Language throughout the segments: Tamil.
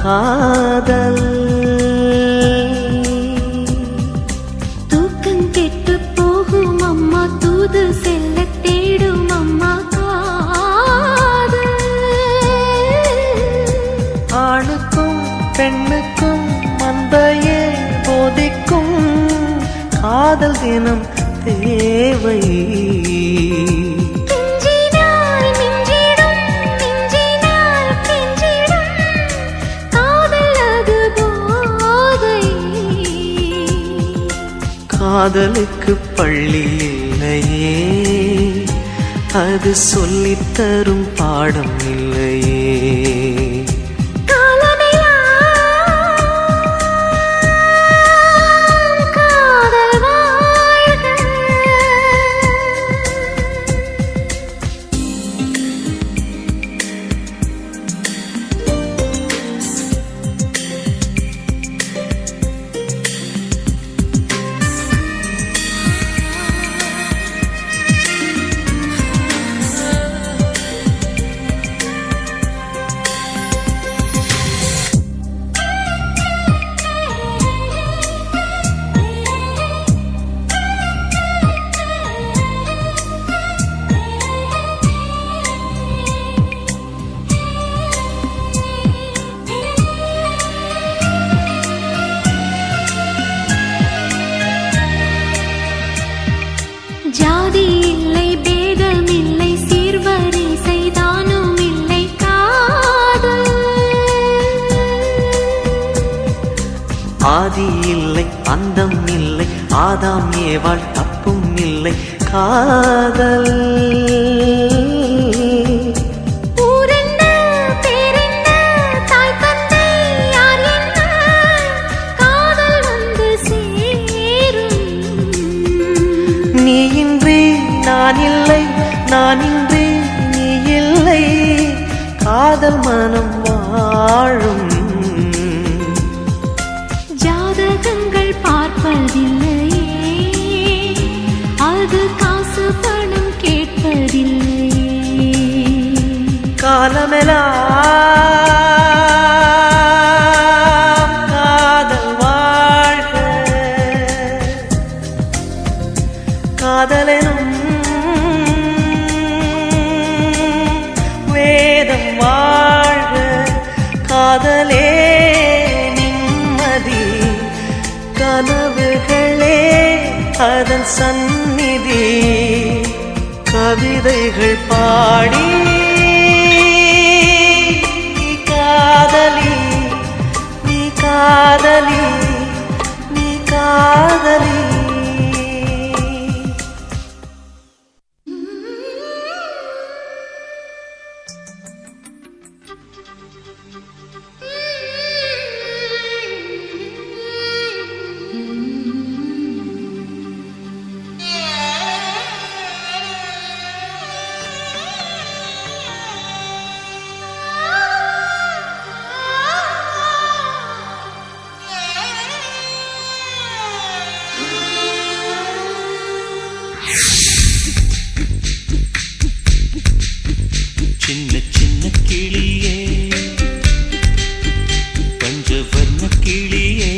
காதல். தூக்கம் கெட்டு போகும் அம்மா தூது செல்ல தேடும் அம்மா காதல். ஆணுக்கும் பெண்ணுக்கும் மந்தையே போதிக்கும் காதல் தினம் தேவை. காதலுக்கு பள்ளி இல்லையே, அது சொல்லித்தரும் பாடம் இல்லையே. ஜாதி இல்லை, பேதம் இல்லை, சீர்வரிசை தானும் இல்லை காதல். ஆதி இல்லை, அந்தம் இல்லை, ஆதாம் ஏவாள் தப்பும் இல்லை காதல். நான் இல்லை, நான் இன்றி நீ இல்லை, காதல் மனம் வாழும். ஜாதகங்கள் பார்ப்பதில்லையே, அது காசு பணம் கேட்பதில்லையே. காலமெல்லாம் காதல் வாழ்க, காதலெனும் வேதம் வாழ்க. காதலே நிம்மதி, கனவுகளே அதன் சந்நிதி. கவிதைகள் பாடி நீ காதலி, நீ காதலி, நீ காதலி. சின்ன சின்ன கிளியே, பஞ்சவர்ண கிளியே,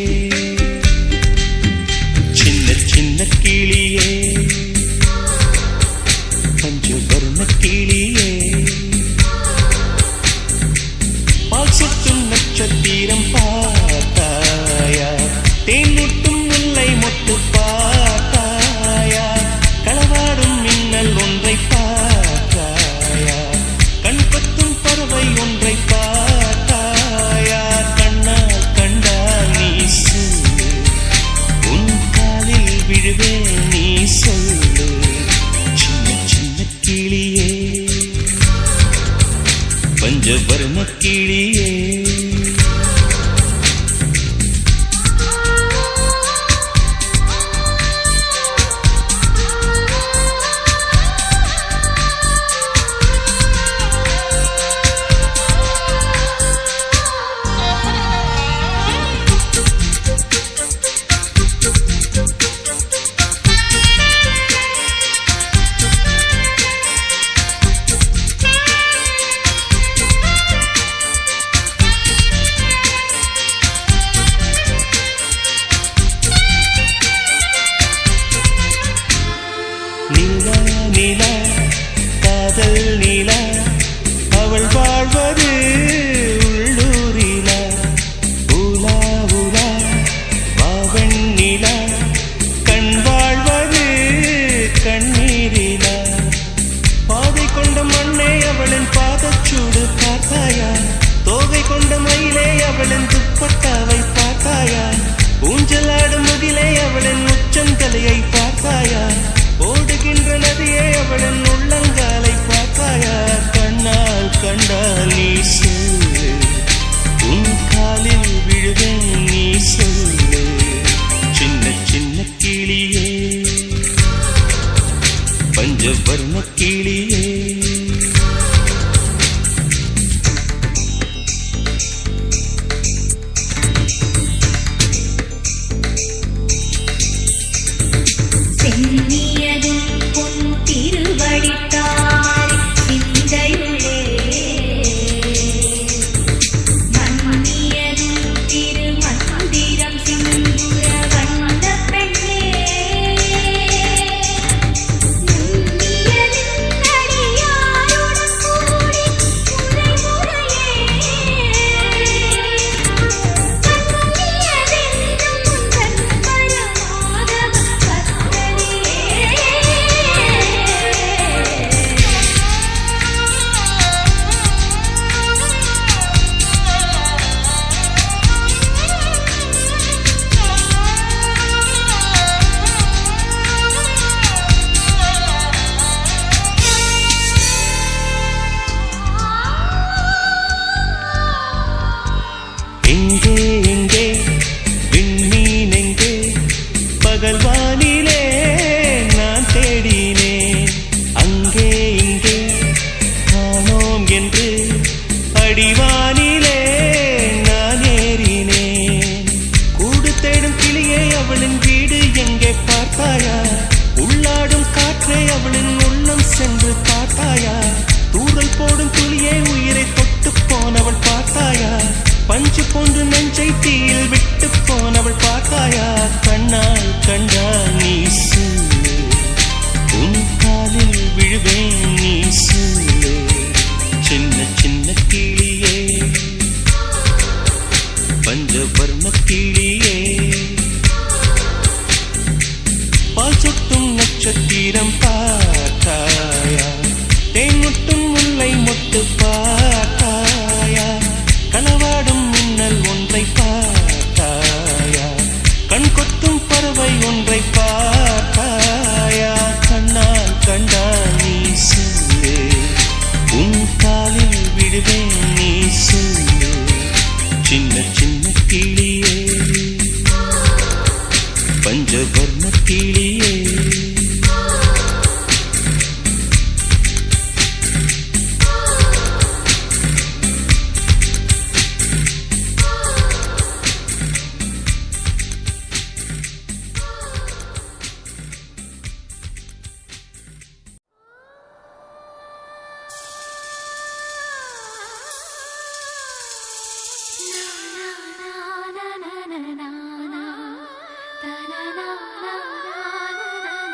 சின்ன சின்ன கிளியே, பஞ்சவர்ண கிளியே. பால் சொட்டும் நட்சத்திரம் பார்த்தாயா, தேன் முட்டும் முல்லை மொட்டு பார்த்தாயா, களவாடும் மின்னல் ஒன்றை பார்த்தாயா, கண் பத்தும் பறவை ஒன்றை பார்த்தாயா. கண்ணால் கண்டால் நீ சொல்லு, உன் காலில் விழுவே நீ சொல்லு. சின்ன சின்ன கிளியே, பஞ்சவர்ண கிளியே. நீலா நீலா காதல் நீலா அவள் வாழ்வது உள்ளூரிலா ஊலா ஊலா வாவன் நீலா கண் வாழ்வது கண்ணீரிலா பாதை கொண்ட மண்ணே அவளின் பாதச்சூடு பார்த்தாயா தோகை கொண்ட மயிலே அவளின் துப்பட்டாவை பார்த்தாயா ஊஞ்சலாடும் முகிலே அவளின் உச்சந்தலையை பார்த்தாயா ஓடுகின்ற நதியே அவளின் உள்ளங்காலை பார்த்தாயா கண்ணால் கண்டால் நீ சொல்லு உன் காலில் விழுவேன் நீ சொல்லு சின்ன சின்ன கிளியே பஞ்சவர்ண கிளியே பகல்வானிலே நான் தேடினேன் அங்கே இங்கே காணோம் என்று அடிவானிலே நான் ஏறினேன் கூடு தேடும் கிளியே அவளின் வீடு எங்கே பார்த்தாயா உள்ளாடும் காற்றே அவளின் உள்ளம் சென்று பார்த்தாயா தூரல் போடும் துளியே உயிரை தொட்டு போனவள் பார்த்தாயா பஞ்சு போன்று நெஞ்சை தீயில் விட்டு போனவள் பார்த்தாயா கண்ணால் கண்டால் நீ சொல்லு உன் காலில் விழுவேன் நீ சொல்லு சின்ன சின்ன கிளியே பஞ்சவர்ண கிளியே பால் சொட்டும் நட்சத்திரம் பார்த்தாயா தேன் முட்டும் முல்லை மொட்டு பார்த்தாயா களவாடும் மின்னல் ஒன்றை பார்த்தாயா கண் கொத்தும் பறவை ஒன்றை பார்த்தாயா கண்ணால் கண்டால் நீ சொல்லு உன் காலில் விடுவேன் நீ சொல்லு சின்ன சின்ன கிளியே பஞ்சவர்ண கிளியே na na na na na na na na na na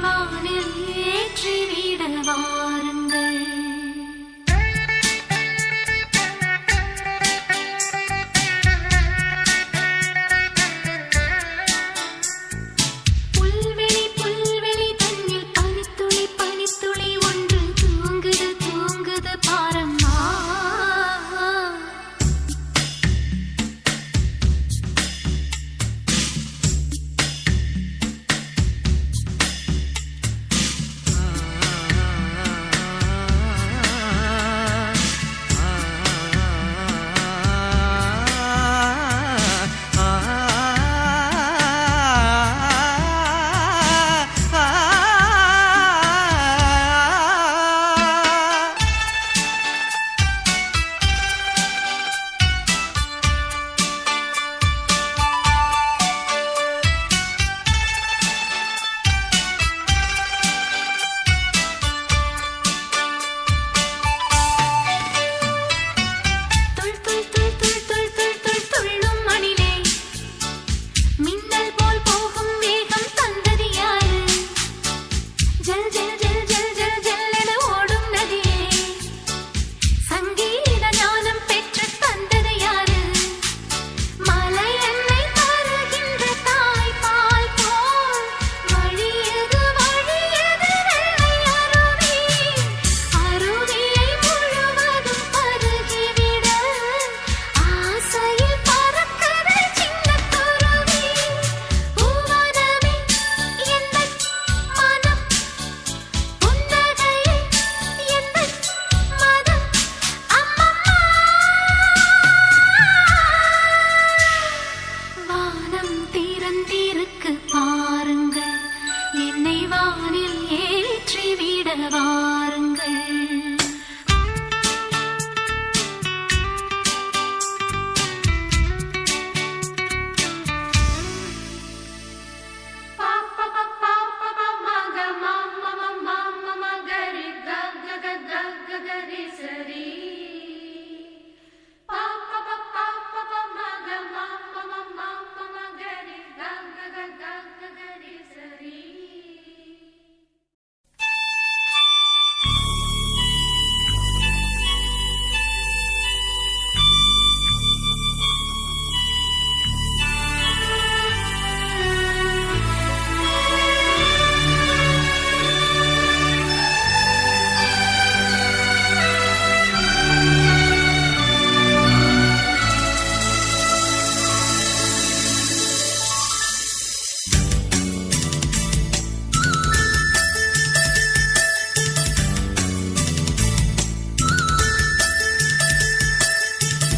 வானில் ஏற்றிவிட வாருங்கள். புல்வெளி புல்வெளி தன்னில் பனித்துளி பனித்துளி ஒன்று தூங்குது தூங்குது பாரம்மா. திறந்திருக்கு பாருங்கள், என்னை வானில் ஏற்றிவிட வாருங்கள்.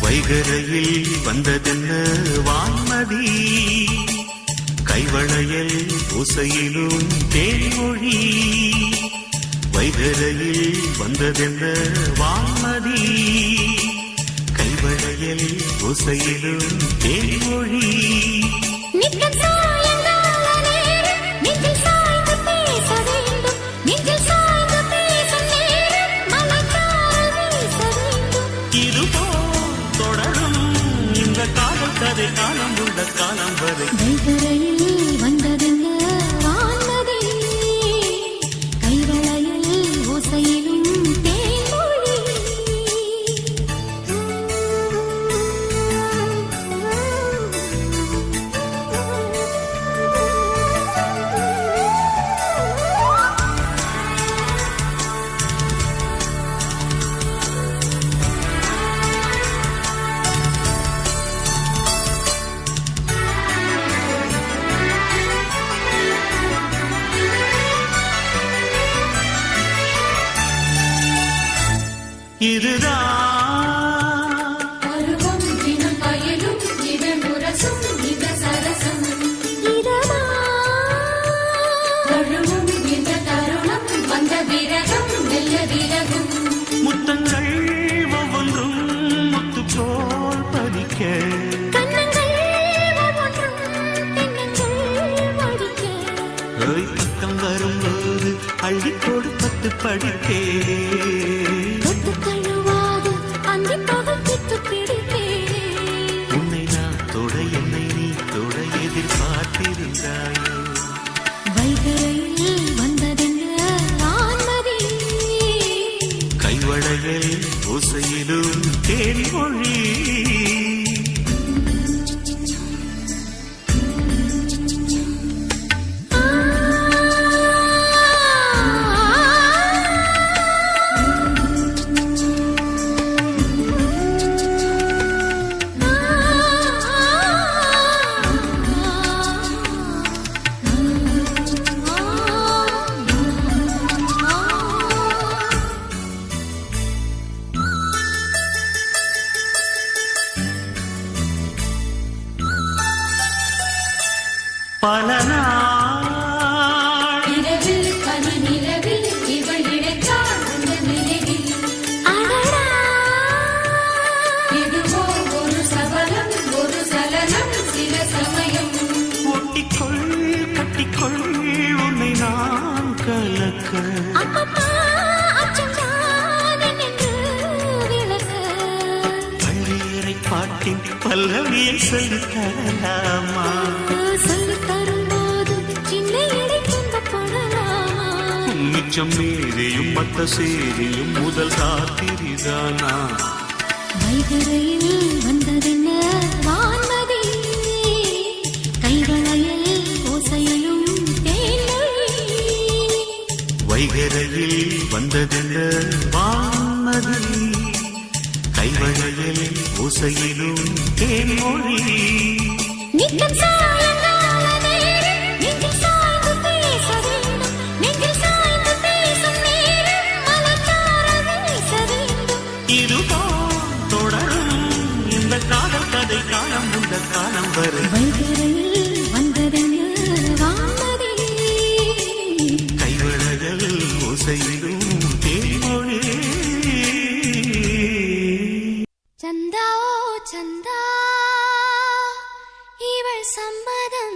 வைகரையில் வந்ததென்ன வான்மதி, கைவளையல் ஓசையிலும் தேன்மொழி. வைகரையில் வந்ததென்ன வான்மதி, கைவளையல் ஓசையிலும் தேன்மொழி. கதை காலம் உள்ள காலம் வரை வைகரையில் வந்ததென்ன வான்மதி, கைவளையல் ஓசையிலும் தேன்மொழி. இதுதான் பருவம் தினம் பயனும் இது முரசும் இது சரசம். தழுவும் இந்த தருணம் வந்த விரகம் வெல்ல விலகும். முத்தங்கள் ஒவ்வொன்றும் முத்து போல் பதிக்க, கண்ணங்கள் ஒவ்வொன்றும் தென்னங்கள் வடிக்க. பக்கம் வரும்போது அள்ளி கொடுப்பத்து படிக்கே. உன்னை நான் தொட என்னை நீ தொட எதிர்பார்த்திருந்தாயோ. வைகரையில் வந்த தேன்மொழி. பல நாள் இரவில் பனி நிலவில் இவள் இழைத்தாள் அந்த நினைவில். அடடா இதுவோ ஒரு சபலம் ஒரு சலனம் சில சமயம். ஒட்டிக்கொள் கட்டிக்கொள் உன்னை நான் கலக்க. அப்பப்பா அச்சம்தான் என்று விளக்க. பள்ளியறை பாட்டின் பல்லவியை சொல்லித் தரலாமா? சொல்லித் தரும்போது சின்ன இடை துன்பப்படலாமா? மிச்சம் மீதியும் மத்த சேரியும் முதல் காத்திரிதானா? வைகரையில் வந்ததென்ன வான்மதி, கைவளையில் ஓசையிலும் தேன்மொழி. வைகரையில் வந்ததென்ன வான்மதி, கைவளையில் ஓசையிலும் தேன்மொழி. நித்தம் சாயங்கால நேரம் நெஞ்சில் சாய்ந்து பேச வேண்டும். நெஞ்சில் சாய்ந்து பேசும் நேரம் மலர்த்தார வீச வேண்டும். இதுதான் தொடரும் இந்த காதல் கதை காலம் இந்த காலம் வரை. வைகரையில் வந்ததென்ன வான்மதி, கைவளையில் ஓசையிலும் தேன்மொழி. சந்தா ஓ சந்தா இவள் சம்மதம்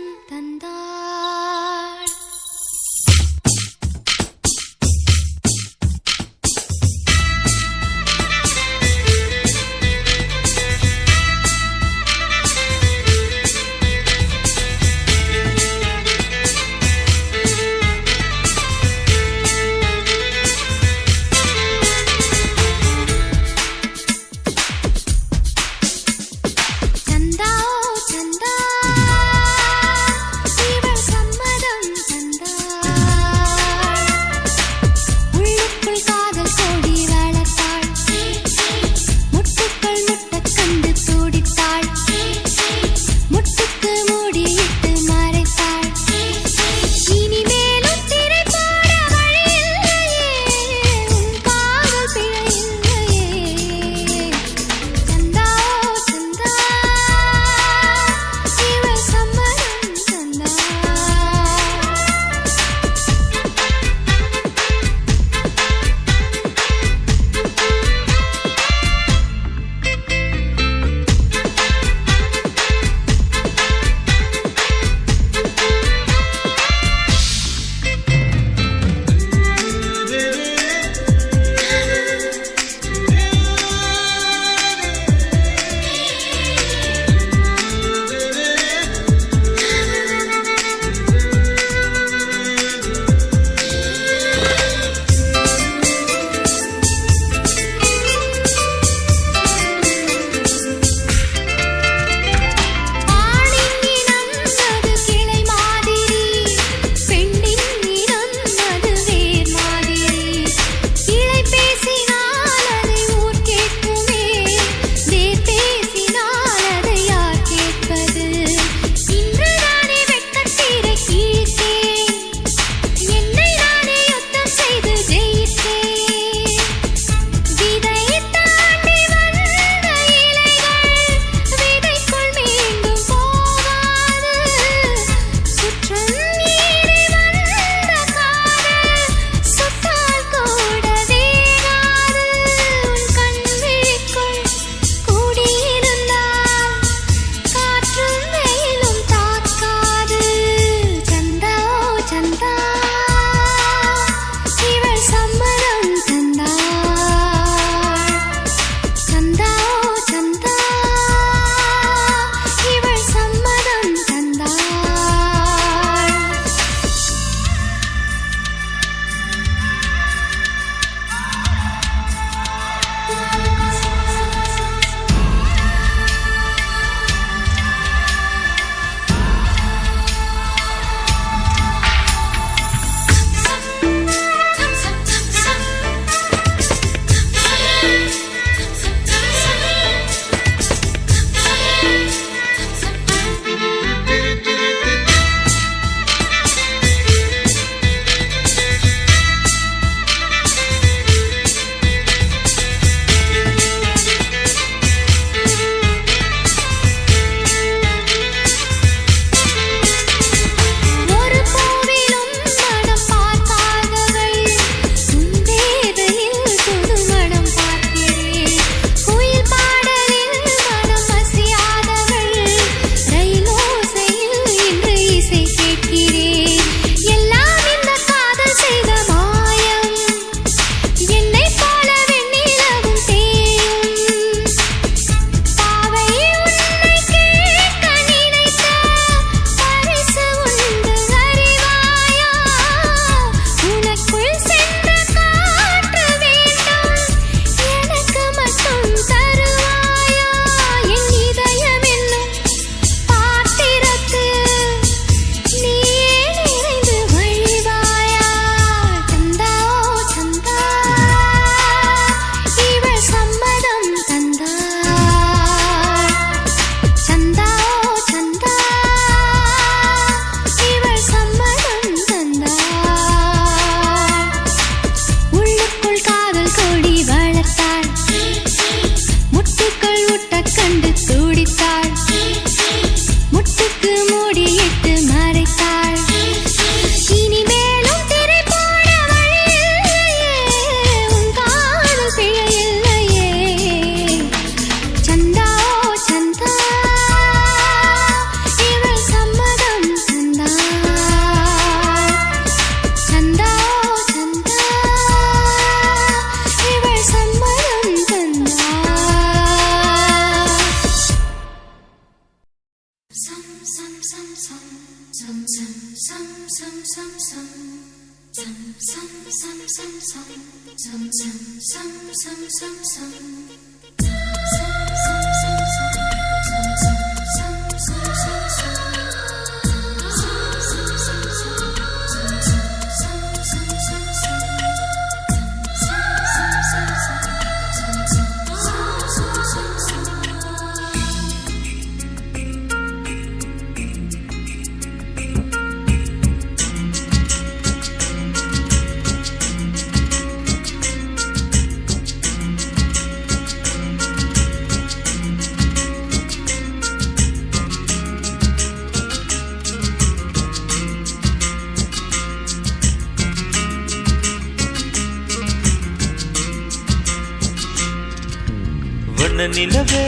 வண்ண நிலவே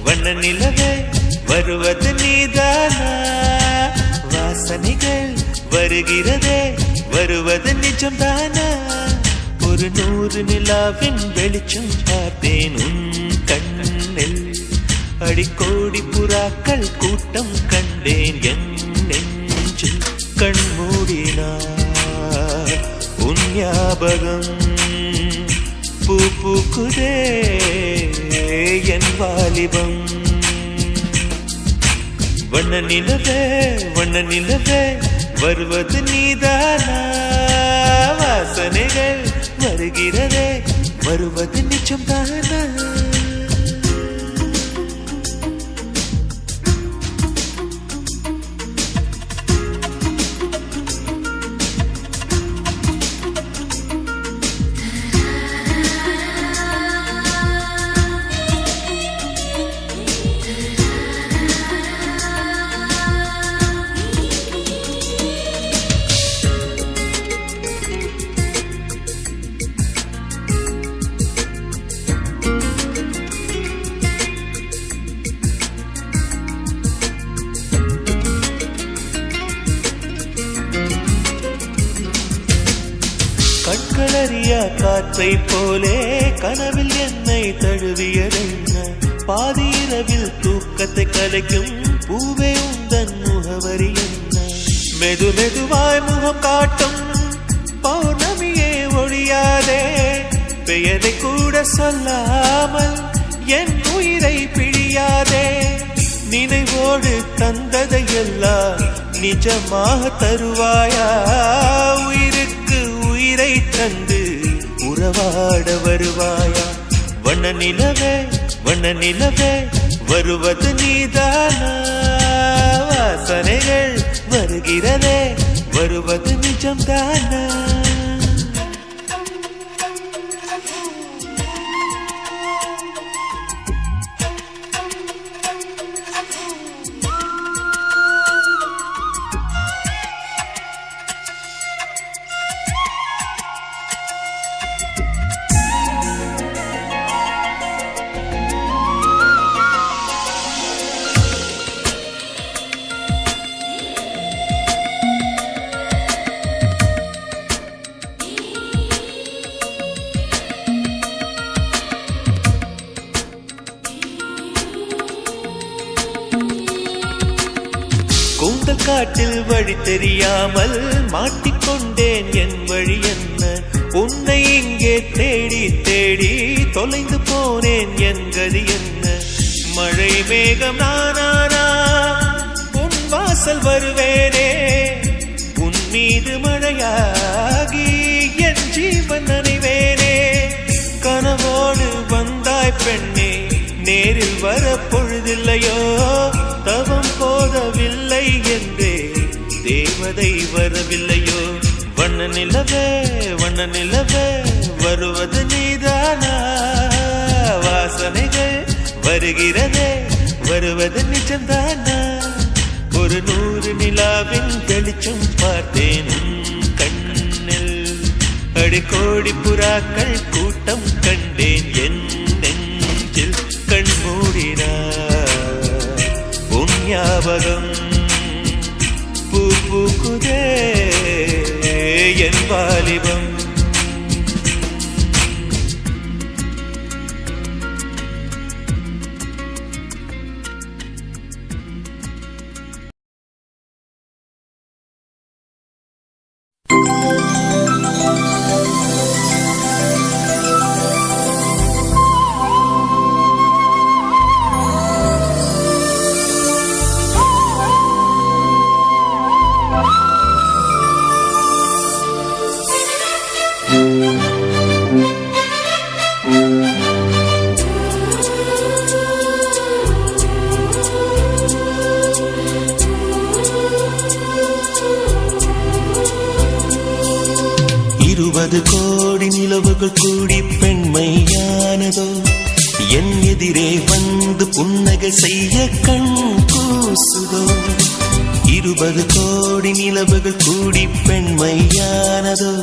வண்ண நிலவே வருவது நீதானா வாசனைகள் வருகிறதே வருவது நிஜம்தானா ஒரு 100 நிலாவின் வெளிச்சம் பார்த்தேன் உன் கண்ணில் அடிக்கோடி புறாக்கள் கூட்டம் கண்டேன் என் நெஞ்சில் கண் மூடினார் உன் ஞாபகம் பூ பூக்குதே என் வாலிபம் வண்ண நிலவே வருவது நீதானா வாசனைகள் வருகிறதே வருவது நிஜம்தானா கண்களறியா காற்றை போலே கனவில் என்னை தழுவியதென்ன பாதி இரவில் தூக்கத்தை கலைக்கும் பூவே உந்தன் முகவரி என்ன மெது மெதுவாய் முகம் காட்டும் பௌர்ணமியே ஒழியாதே பெயரை கூட சொல்லாமல் என் உயிரை பிழியாதே நினைவோடு தந்ததையெல்லாம் நிஜமாக தருவாயா உயிருக்கு உயிரை தந்து உறவாட வருவாயா வண்ண நிலவே வருவது நீதானா வாசனைகள் வருகிறதே வருவது நிஜம்தானா கூந்தல் காட்டில் வழி தெரியாமல் மாட்டிக்கொண்டேன் என் வழி என்ன உன்னை இங்கே தேடி தேடி தொலைந்து போனேன் என் கதி என்ன மழை மேகம் நானானா உன் வாசல் வருவேனே உன் மீது மழையாகி என் ஜீவன் நனைவேனே கனவோடு வந்தாய் பெண்ணே நேரில் வர பொழுதில்லையோ தவம் போதவில்லை என்றே தேவதை வரவில்லையோ வண்ண நிலவே வருவது நீதானா வாசனைகள் வருகிறதே வருவது நிஜம்தானா ஒரு 100 நிலாவின் வெளிச்சம் பார்த்தேன் கண்ணில் அடிக்கோடி புறாக்கள் கூட்டம் கண்டேன் என் நெஞ்சில் கண் மூடினார் உன் ஞாபகம் பூ பூக்குதே என் வாலிபம் 20 கோடி நிலவுகள் கூடி பெண்மையானதோ என் எதிரே வந்து புன்னகை செய்ய கண் கூசுதோ 20 கோடி நிலவுகள் கூடி பெண்மையானதோ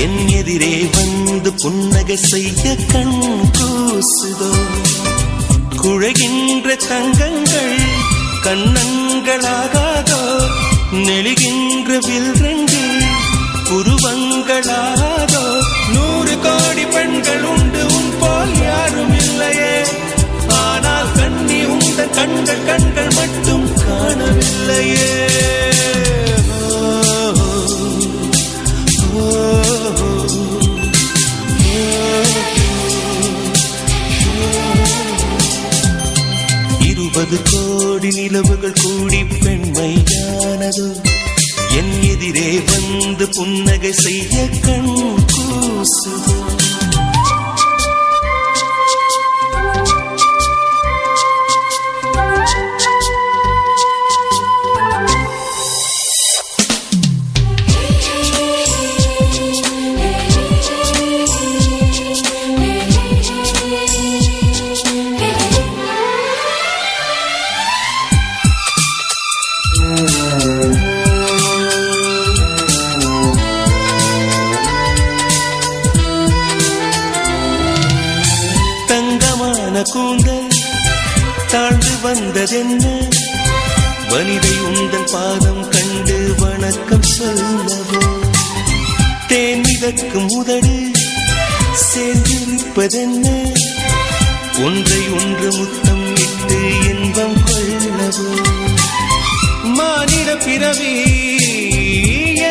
என் எதிரே வந்து புன்னகை செய்ய கண் கூசுதோ குழைகின்ற தங்கங்கள் கண்ணங்களாகாதோ நெளிகின்ற வில் ரெண்டு புருவங்களாதோ 100 கோடி பெண்கள் உண்டு உன் போல் யாரும் இல்லையே ஆனால் கண்ணி உண்ட கண்கள் கண்கள் மட்டும் காணவில்லையே இருபது கோடி நிலவுகள் கூடி பெண்மையானதோ என் எதிரே வந்து புன்னகை செய்ய கண் கூசுதோ கூந்தல் தாழ்ந்து வந்ததென்ன வனிதை உந்தன் பாதம் கண்டு வணக்கம் சொல்லவோ தேன் மிதக்கும் உதடு சேர்ந்திருப்பதென்ன ஒன்றை ஒன்று முத்தம் இட்டு இன்பம் கொள்ளவோ மானிட பிறவி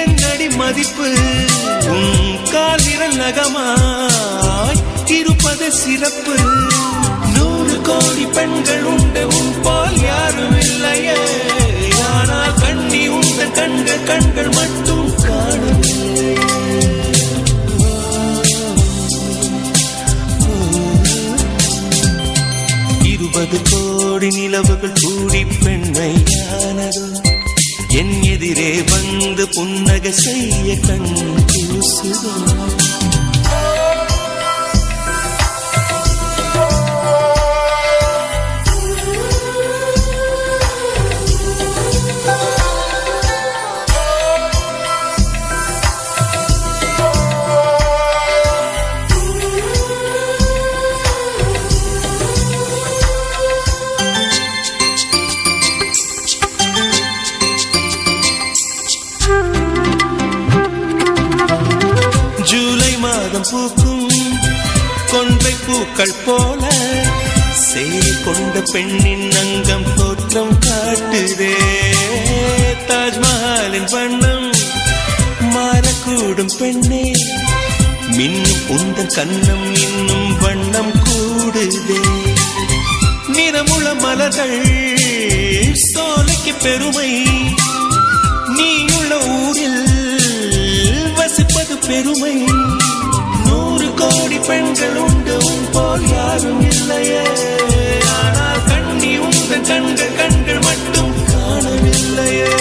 என்னடி மதிப்பு உன் கால் விரல் நகமாய் இருப்பது சிறப்பு 100 கோடி பெண்கள் உண்டு உன் போல் யாரும் இல்லையே ஆனால் கண்ணி உந்த கண்கள் கண்கள் மட்டும் காணவில்லை 20 கோடி நிலவுகள் கூடி பெண்மையானதோ என் எதிரே வந்து புன்னகை செய்ய கண் கூசுதோ ஜூலை மாதம் பூக்கும் கொன்றை பூக்கள் போல சேரி கொண்ட பெண்ணின் அங்கம் தோற்றம் காட்டுதே தாஜ்மஹாலின் வண்ணம் மாறக்கூடும் பெண்ணே மின்னும் உந்தன் கண்ணம் இன்னும் வண்ணம் கூடுதே நிறமுள மலர்கள் சோலைக்கு பெருமை நீயுள்ள ஊரில் வசிப்பது பெருமை 100 கோடி பெண்கள் உண்டு உன் போல் யாரும் இல்லையே ஆனால் கண்ணி உந்த கண்கள் கண்கள் மட்டும் காணவில்லையே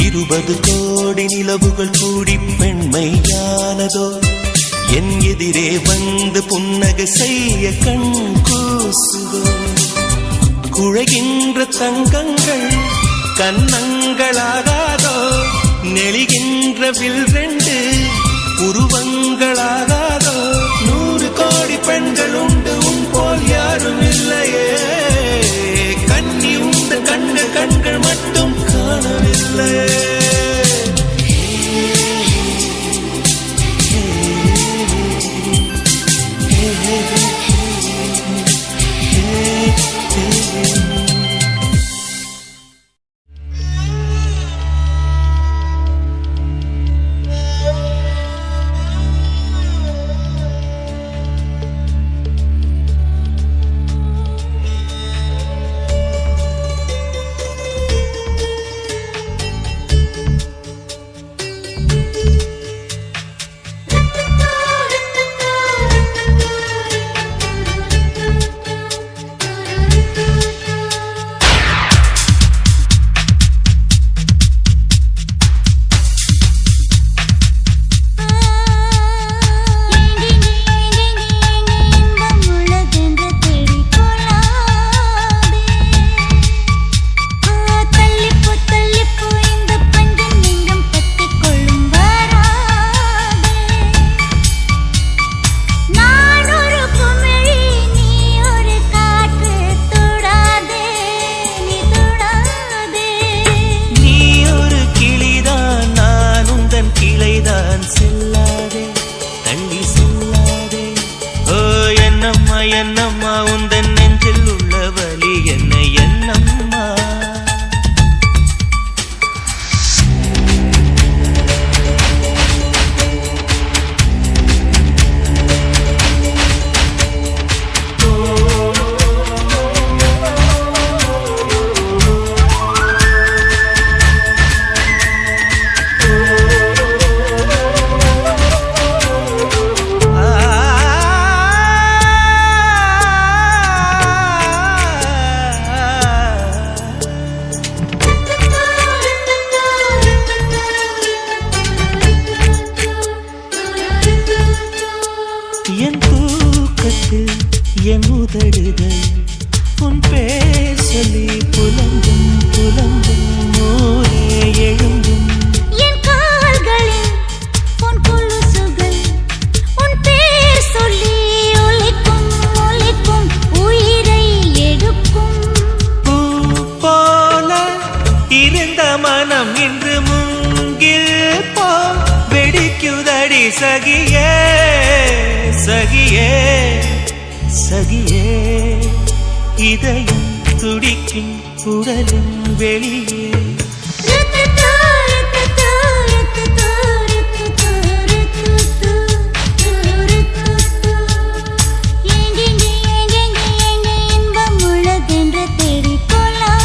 20 கோடி நிலவுகள் கூடி பெண்மையானதோ என் எதிரே வந்து புன்னகை செய்ய கண் கூசுதோ குழைகின்ற தங்கங்கள் கண்ணங்களாகாதோ நெளிகின்ற வில் ரெண்டு உருவங்களாகாதோ 100 கோடி பெண்கள் உண்டு உன் போல் யாரும் இல்லையே கண்ணி உந்த கண்கள் கண்கள் மட்டும் காணவில்லையே என்னம்மா என் தூக்கத்தில் என் உதடுகள் உன் பேர் சொல்லி புலம்பும் புலம்பும் ஊரே எழும்பும் என் கால்களில் உன் கொலுசுகள் உன் பேர் சொல்லி ஒலிக்கும் ஒலிக்கும் உயிரை எடுக்கும் பூ போல இருந்த மனம் இன்று மூங்கில் போ வெடிக்குதடி சகியே சகியே சகியே இதயம் துடிக்கும் உடலும் வெளியே இன்பம் உள்ளதென்று தேடிக்கொள்ளாதே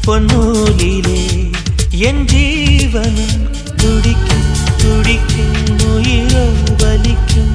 பொன்னூலிலே என் ஜீவனும் துடிக்கும் துடிக்கும் உயிரோ வலிக்கும்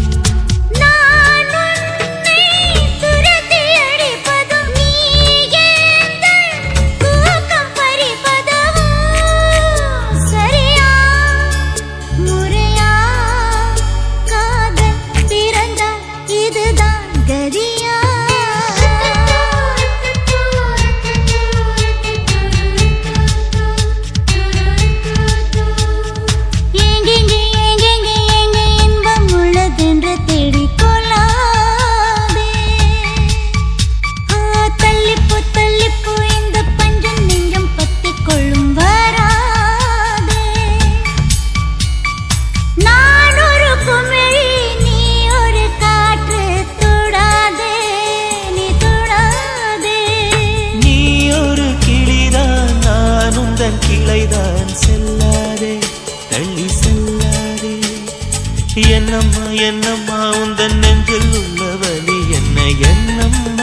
கிளைதான் செல்லாதே தள்ளி செல்லாதே என்னம்மா என்னம்மா உந்தன் நெஞ்சில் உள்ள வலி என்ன என்னம்மா